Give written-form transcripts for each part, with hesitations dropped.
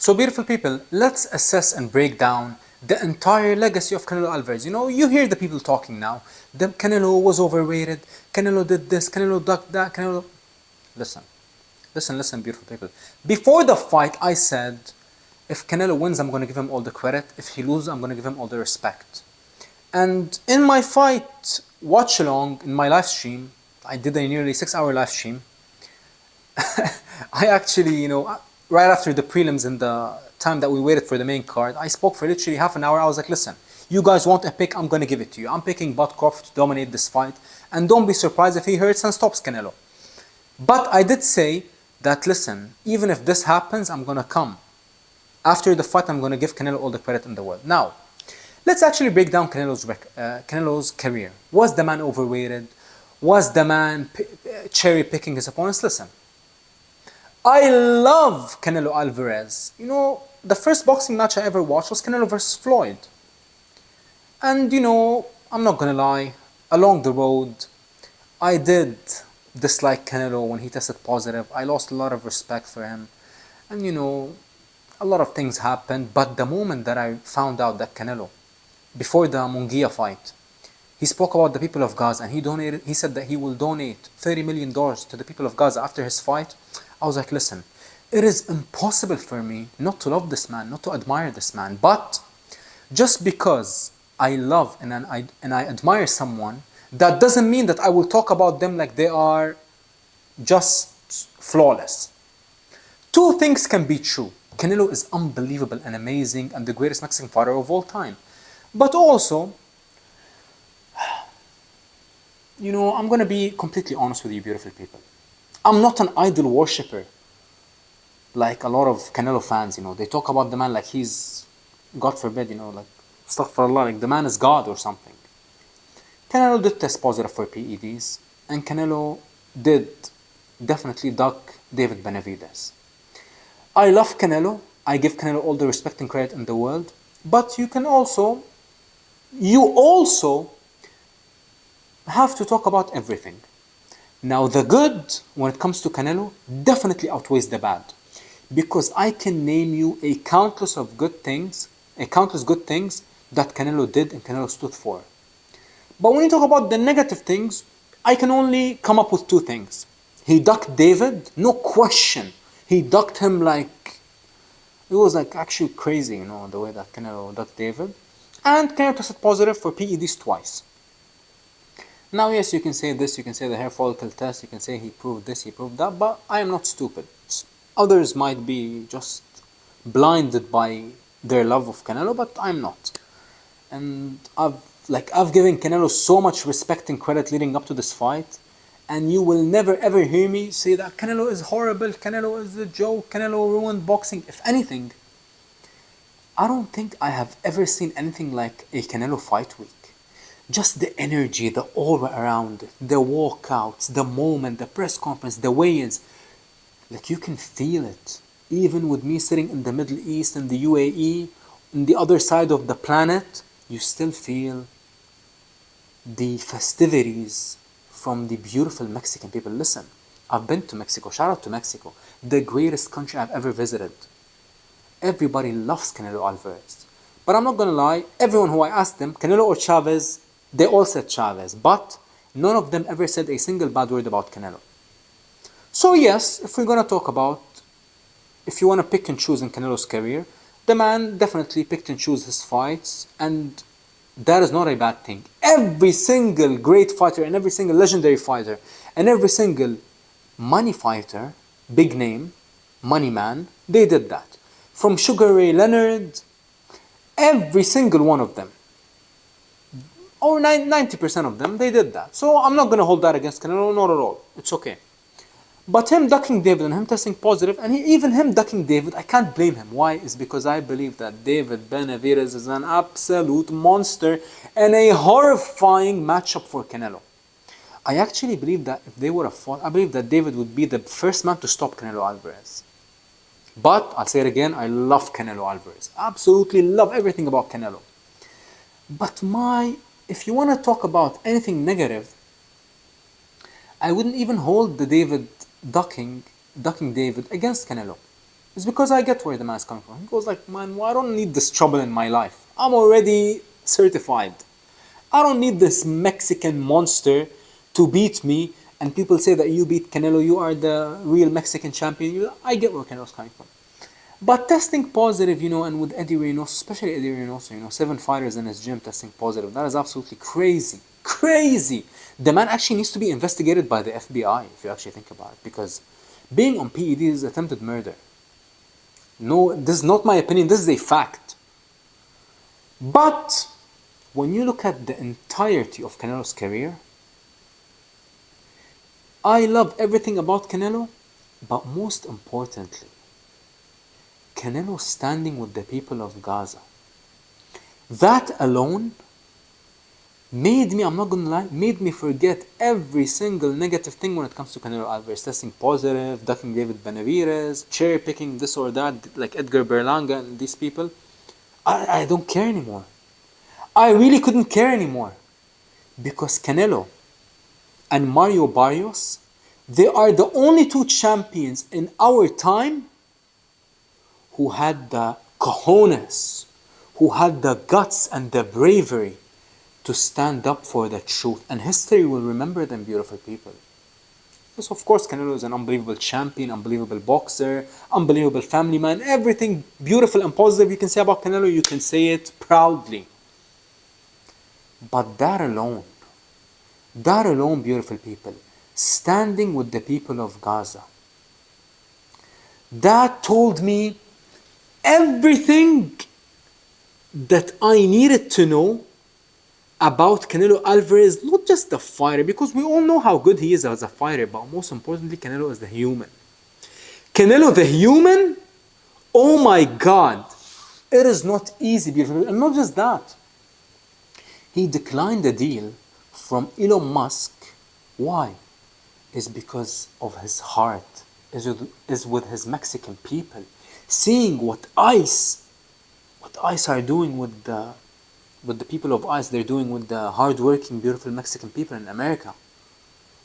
So beautiful people, let's assess and break down the entire legacy of Canelo Alvarez. You know, you hear the people talking now. The Canelo was overrated. Canelo did this. Canelo ducked that. Canelo. Listen, listen, beautiful people. Before the fight, I said, if Canelo wins, I'm going to give him all the credit. If he loses, I'm going to give him all the respect. And in my fight watch along, in my live stream, I did a nearly 6-hour live stream. I actually, you know, right after the prelims and the time that we waited for the main card, I spoke for literally half an hour. I was like, listen, you guys want a pick, I'm going to give it to you. I'm picking Bud Crawford to dominate this fight. And don't be surprised if he hurts and stops Canelo. But I did say that, listen, even if this happens, I'm going to come. After the fight, I'm going to give Canelo all the credit in the world. Now, let's actually break down Canelo's career. Was the man overrated? Was the man cherry picking his opponents? Listen, I love Canelo Alvarez. You know, the first boxing match I ever watched was Canelo versus Floyd. And you know, I'm not gonna lie, along the road, I did dislike Canelo when he tested positive. I lost a lot of respect for him. And you know, a lot of things happened. But the moment that I found out that Canelo, before the Munguia fight, he spoke about the people of Gaza and he said that he will donate $30 million to the people of Gaza after his fight. I was like, listen, it is impossible for me not to love this man, not to admire this man. But just because I love and I admire someone, that doesn't mean that I will talk about them like they are just flawless. Two things can be true. Canelo is unbelievable and amazing and the greatest Mexican fighter of all time. But also, you know, I'm going to be completely honest with you, beautiful people. I'm not an idol worshipper like a lot of Canelo fans, you know. They talk about the man like he's, God forbid, you know, like, astaghfirullah, like the man is God or something. Canelo did test positive for PEDs, and Canelo did definitely duck David Benavidez. I love Canelo. I give Canelo all the respect and credit in the world. But you also have to talk about everything. Now, the good, when it comes to Canelo, definitely outweighs the bad. Because I can name you a countless good things that Canelo did and Canelo stood for. But when you talk about the negative things, I can only come up with two things. He ducked David, no question. He ducked him like, it was like actually crazy, you know, the way that Canelo ducked David. And Canelo tested positive for PEDs twice. Now, yes, you can say this, you can say the hair follicle test, you can say he proved this, he proved that, but I am not stupid. Others might be just blinded by their love of Canelo, but I'm not. And I've given Canelo so much respect and credit leading up to this fight, and you will never ever hear me say that Canelo is horrible, Canelo is a joke, Canelo ruined boxing. If anything, I don't think I have ever seen anything like a Canelo fight week. Just the energy, the aura around it, the walkouts, the moment, the press conference, the weigh-ins. Like you can feel it. Even with me sitting in the Middle East, in the UAE, on the other side of the planet, you still feel the festivities from the beautiful Mexican people. Listen, I've been to Mexico. Shout out to Mexico. The greatest country I've ever visited. Everybody loves Canelo Alvarez. But I'm not going to lie, everyone who I asked them, Canelo or Chavez, they all said Chavez, but none of them ever said a single bad word about Canelo. So yes, if we're going to talk about, if you want to pick and choose in Canelo's career, the man definitely picked and chose his fights, and that is not a bad thing. Every single great fighter and every single legendary fighter and every single money fighter, big name, money man, they did that. From Sugar Ray Leonard, every single one of them, or 90% of them, they did that. So I'm not going to hold that against Canelo, not at all. It's okay. But him ducking David and him testing positive, and even him ducking David, I can't blame him. Why? It's because I believe that David Benavidez is an absolute monster and a horrifying matchup for Canelo. I actually believe that if they would have fought, I believe that David would be the first man to stop Canelo Alvarez. But, I'll say it again, I love Canelo Alvarez. Absolutely love everything about Canelo. But if you want to talk about anything negative, I wouldn't even hold the David ducking David against Canelo. It's because I get where the man is coming from. He goes like, man, well, I don't need this trouble in my life. I'm already certified. I don't need this Mexican monster to beat me. And people say that you beat Canelo, you are the real Mexican champion. I get where Canelo's coming from. But testing positive, and with Eddie Reynoso, especially Eddie Reynoso, 7 fighters in his gym testing positive, that is absolutely crazy. Crazy! The man actually needs to be investigated by the FBI, if you actually think about it, because being on PED is attempted murder. No, this is not my opinion, this is a fact. But when you look at the entirety of Canelo's career, I love everything about Canelo, but most importantly, Canelo standing with the people of Gaza. That alone made me, I'm not gonna lie, made me forget every single negative thing when it comes to Canelo Alvarez. Testing positive, ducking David Benavidez, cherry picking this or that, like Edgar Berlanga and these people. I don't care anymore. I really couldn't care anymore. Because Canelo and Mario Barrios, they are the only 2 champions in our time who had the cojones, who had the guts and the bravery to stand up for the truth. And history will remember them, beautiful people. Yes, of course, Canelo is an unbelievable champion, unbelievable boxer, unbelievable family man. Everything beautiful and positive you can say about Canelo, you can say it proudly. But that alone, beautiful people, standing with the people of Gaza, that told me everything that I needed to know about Canelo Alvarez, not just the fighter, because we all know how good he is as a fighter, but most importantly, Canelo is the human. Canelo the human, oh my God, it is not easy, beautiful. And not just that, he declined the deal from Elon Musk. Why? Is because of his heart, is with his Mexican people. Seeing what ICE are doing with the people of ICE, they're doing with the hardworking, beautiful Mexican people in America.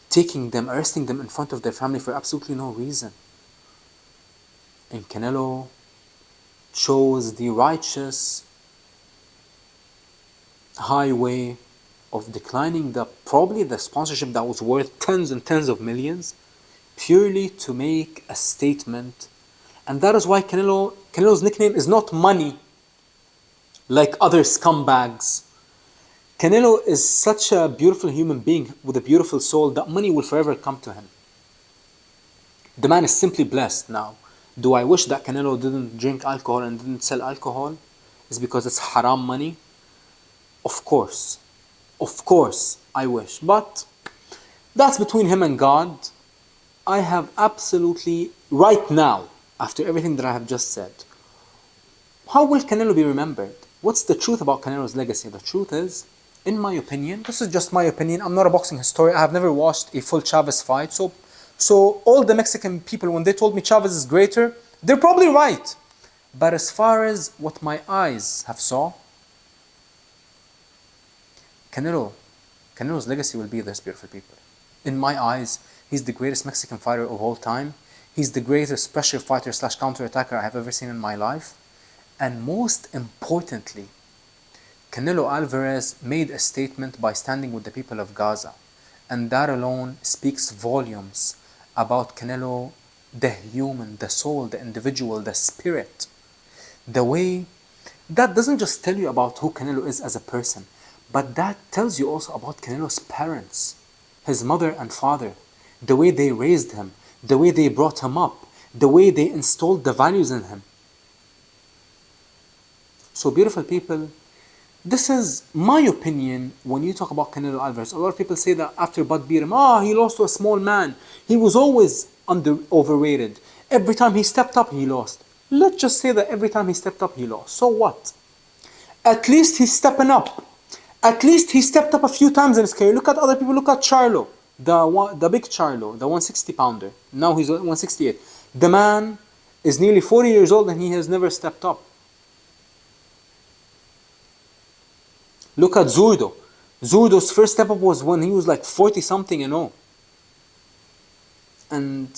Taking them, arresting them in front of their family for absolutely no reason. And Canelo chose the righteous highway of declining probably the sponsorship that was worth tens and tens of millions, purely to make a statement. And that is why Canelo's nickname is not Money, like other scumbags. Canelo is such a beautiful human being with a beautiful soul that money will forever come to him. The man is simply blessed now. Do I wish that Canelo didn't drink alcohol and didn't sell alcohol? Is because it's haram money? Of course, I wish. But that's between him and God. I have absolutely, right now, after everything that I have just said, how will Canelo be remembered? What's the truth about Canelo's legacy? The truth is, in my opinion, this is just my opinion, I'm not a boxing historian, I have never watched a full Chavez fight, so all the Mexican people, when they told me Chavez is greater, they're probably right. But as far as what my eyes have saw, Canelo's legacy will be this, beautiful people. In my eyes, he's the greatest Mexican fighter of all time. He's the greatest pressure fighter / counter-attacker I have ever seen in my life. And most importantly, Canelo Alvarez made a statement by standing with the people of Gaza. And that alone speaks volumes about Canelo, the human, the soul, the individual, the spirit. The way, that doesn't just tell you about who Canelo is as a person, but that tells you also about Canelo's parents, his mother and father, the way they raised him, the way they brought him up, the way they installed the values in him. So beautiful people, this is my opinion when you talk about Canelo Alvarez. A lot of people say that after Bud beat him, he lost to a small man. He was always overrated. Every time he stepped up, he lost. Let's just say that every time he stepped up, he lost. So what? At least he's stepping up. At least he stepped up a few times in his career. Look at other people. Look at Charlo, the big Charlo, the 160 pounder. Now he's 168. The man is nearly 40 years old and he has never stepped up. Look at Zurdo. Zurdo's first step up was when he was like 40 something and all. And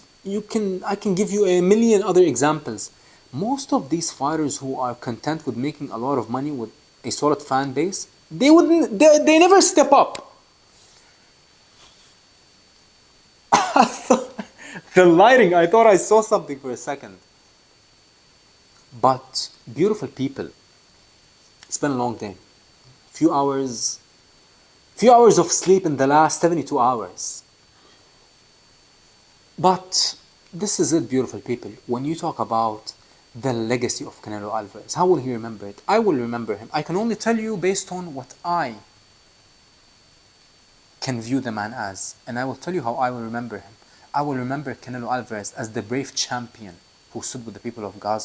I can give you a million other examples. most of these fighters who are content with making a lot of money with a solid fan base, they never step up. The lighting, I thought I saw something for a second. But beautiful people, it's been a long day. Few hours of sleep in the last 72 hours. But this is it, beautiful people. When you talk about the legacy of Canelo Alvarez, how will he remember it? I will remember him. I can only tell you based on what I can view the man as. And I will tell you how I will remember him. I will remember Canelo Alvarez as the brave champion who stood with the people of Gaza.